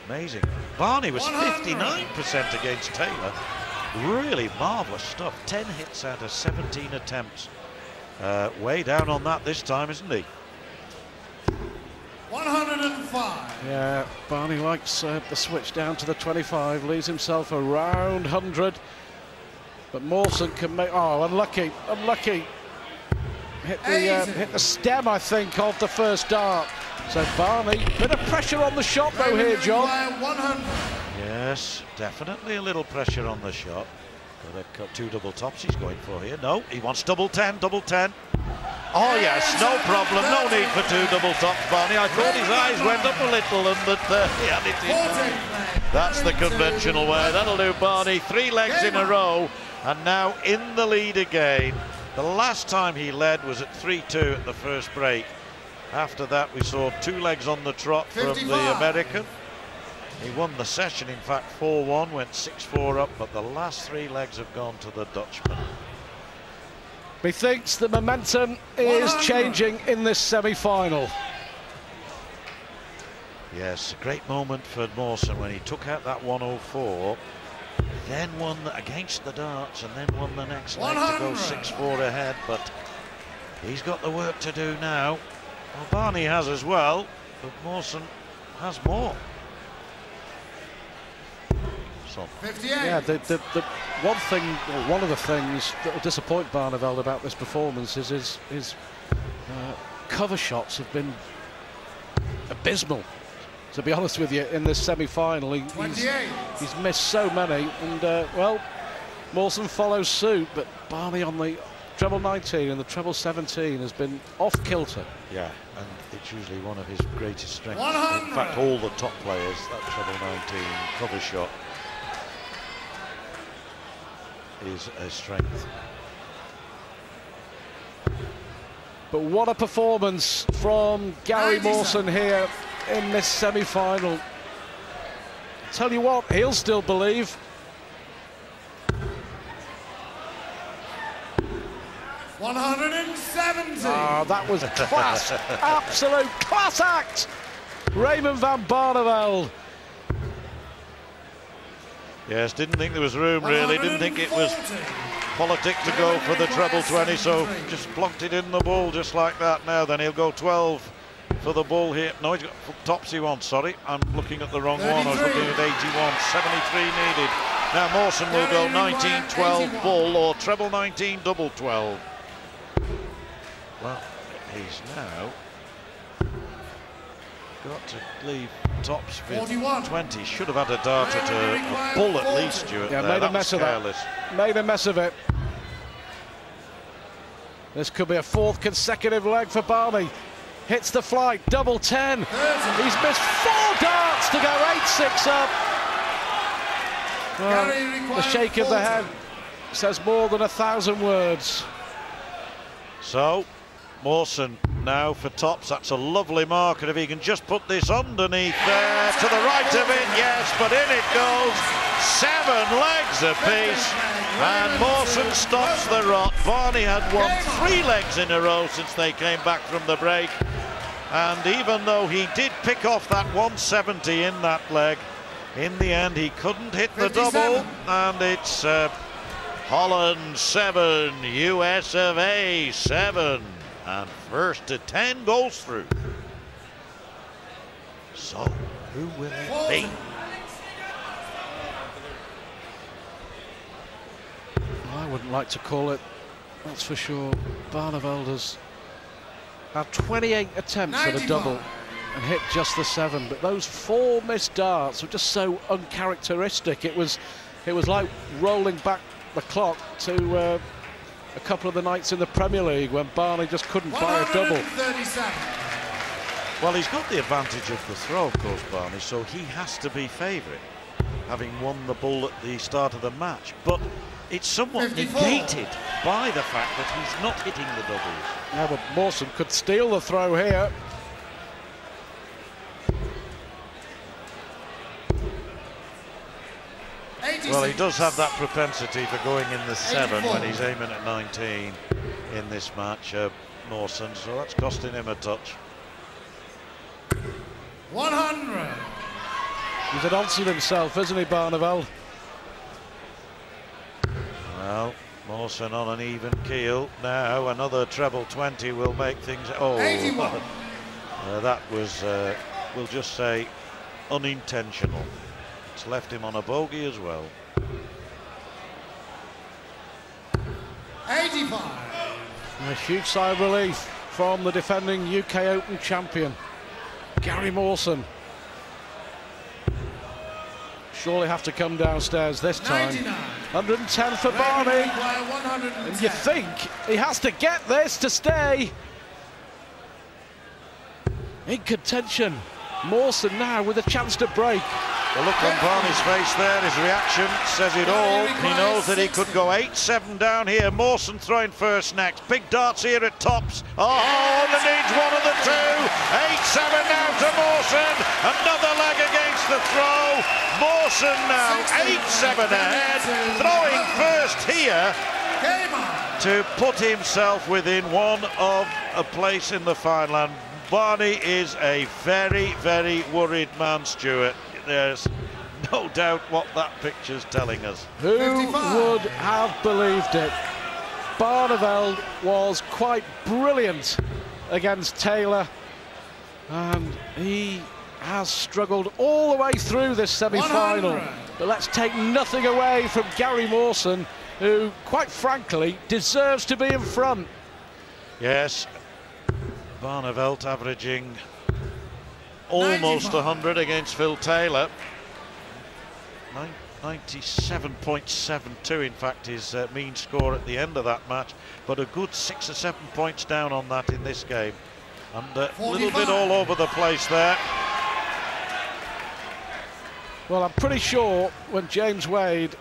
Amazing. Barney was 59% against Taylor. Really marvellous stuff. 10 hits out of 17 attempts. Way down on that this time, isn't he? 105. Yeah, Barney likes the switch down to the 25, leaves himself around 100. But Mawson can make... Oh, unlucky, unlucky. Hit the stem, I think, of the first dart. So Barney, bit of pressure on the shot though here, John. Yes, definitely a little pressure on the shot. Got two double tops he's going for here. No, he wants double 10, double 10. Oh yes, no problem, no need for two double tops, Barney. I thought his eyes went up a little and that he had it in. That's the conventional way. That'll do, Barney. 3 legs in a row and now in the lead again. The last time he led was at 3-2 at the first break. After that we saw 2 legs on the trot from the American. He won the session, in fact 4-1, went 6-4 up, but the last 3 legs have gone to the Dutchman. Methinks the momentum is changing in this semi-final. Yes, a great moment for Mawson when he took out that 104, then won against the darts and then won the next leg to go 6-4 ahead, but he's got the work to do now. Well, Barney has as well, but Mawson has more. So. Yeah, the one thing, or one of the things that will disappoint Barneveld about this performance is his cover shots have been abysmal. To be honest with you, in this semi-final, he's missed so many, and well, Mawson follows suit, but Barney on the treble 19 and the treble 17 has been off kilter. Yeah, and it's usually one of his greatest strengths. In fact, all the top players, that treble 19 cover shot is a strength. But what a performance from Gary Mawson here in this semi-final. Tell you what, he'll still believe. Oh, that was class. Absolute class act. Raymond van Barneveld. Yes, didn't think there was room really, didn't think it was politic to go for the treble 20, so just plonked it in the ball just like that. Now then he'll go 12 for the ball here. No, he's got tops he wants, sorry. I'm looking at the wrong one, I was looking at 81, 73 needed. Now Mawson will go 19, 12 bull or treble 19, double 12. Well, he's now got to leave tops with 20. Should have had a dart at a bull at least, Stuart. Yeah, made a mess of that. Made a mess of it. This could be a 4th consecutive leg for Barney. Hits the flight, double 10. He's missed 4 darts to go 8-6 up. Well, the shake of the head says more than 1,000 words. So, Mawson now for tops. That's a lovely mark, and if he can just put this underneath there to the right of it, yes, but in it goes. 7 legs apiece, and Mawson stops the rot. Barney had won 3 legs in a row since they came back from the break, and even though he did pick off that 170 in that leg, in the end he couldn't hit the double, and it's Holland 7, US of A 7. And first to 10 goes through. So, who will it be? I wouldn't like to call it, that's for sure. Barneveld has had 28 attempts at a double and hit just the 7, but those 4 missed darts were just so uncharacteristic. It was like rolling back the clock to a couple of the nights in the Premier League when Barney just couldn't buy a double. Well, he's got the advantage of the throw, of course, Barney, so he has to be favourite, having won the bull at the start of the match. But it's somewhat negated by the fact that he's not hitting the doubles. Yeah, but Mawson could steal the throw here. Well, he does have that propensity for going in the 7 when he's aiming at 19 in this match, Mawson, so that's costing him a touch. 100. He's announcing himself, isn't he, Barneveld? Well, Mawson on an even keel. Now another treble 20 will make things... Oh, that was, we'll just say, unintentional. It's left him on a bogey as well. 85. A huge sigh of relief from the defending UK Open champion, Gary Mawson. Surely have to come downstairs this time. 99. 110 for Barney. And you think he has to get this to stay in contention. Mawson now with a chance to break. The look on Barney's face there, his reaction says it all. He knows that he could go 8-7 down here. Mawson throwing first next. Big darts here at tops. Oh, and needs one of the two. 8-7 now to Mawson. Another leg against the throw. Mawson now 8-7 ahead. Throwing first here to put himself within one of a place in the final. And Barney is a very, very worried man, Stuart. There's no doubt what that picture's telling us. Who 55. Would have believed it? Barneveld was quite brilliant against Taylor, and he has struggled all the way through this semi-final. But let's take nothing away from Gary Mawson, who, quite frankly, deserves to be in front. Yes, Barneveld averaging almost 100 against Phil Taylor. 97.72 in fact his mean score at the end of that match, but a good 6 or 7 points down on that in this game, and a little bit all over the place there. Well, I'm pretty sure when James Wade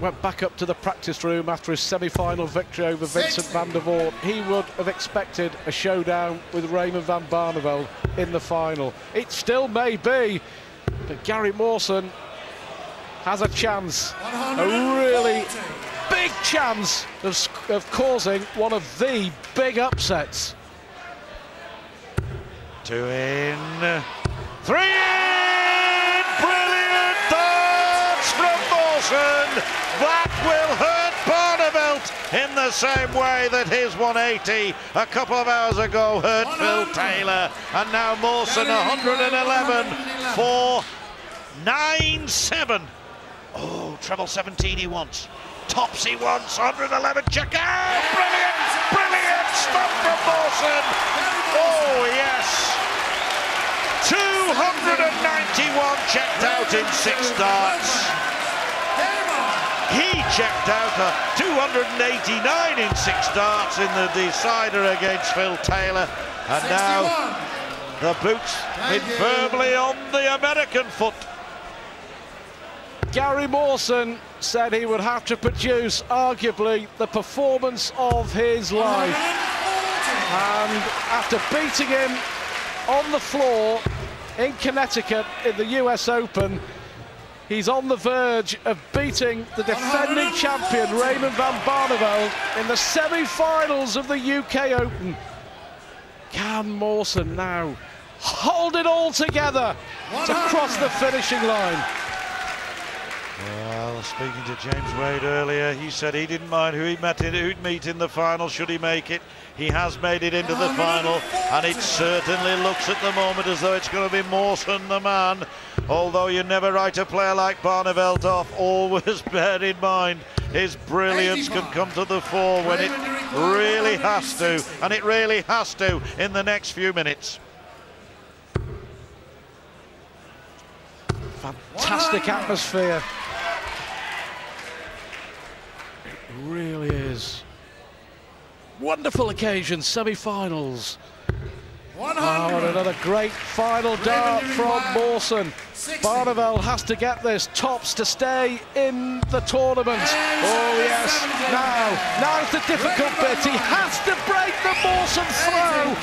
went back up to the practice room after his semi-final victory over Vincent van der Voort, he would have expected a showdown with Raymond van Barneveld in the final. It still may be, but Gary Mawson has a chance, a really big chance of causing one of the big upsets. 2 in, 3 in, brilliant darts from Mawson. That will hurt Barneveld in the same way that his 180 a couple of hours ago hurt Phil Taylor. And now Mawson 111 for 9-7. Oh, treble 17 he wants. Tops he wants, 111, check out! Brilliant, brilliant stuff from Mawson. Oh, yes. 291 checked out in 6 darts. He checked out a 289 in 6 darts in the decider against Phil Taylor. And now the boots hit firmly on the American foot. Gary Mawson said he would have to produce arguably the performance of his life. And after beating him on the floor in Connecticut in the US Open, he's on the verge of beating the defending champion Raymond van Barneveld in the semi-finals of the UK Open. Can Mawson now hold it all together to cross the finishing line? Well, speaking to James Wade earlier, he said he didn't mind who'd meet in the final should he make it. He has made it into the final, and it certainly looks at the moment as though it's going to be Mawson the man. Although you never write a player like Barneveld off, always bear in mind his brilliance can come to the fore when it really has to, and it really has to in the next few minutes. Fantastic atmosphere. It really is. Wonderful occasion, semi-finals. Oh, and another great final dart from Mawson. Barneveld has to get this, tops to stay in the tournament. Oh yes, now's the difficult bit. He has to break the Mawson throw.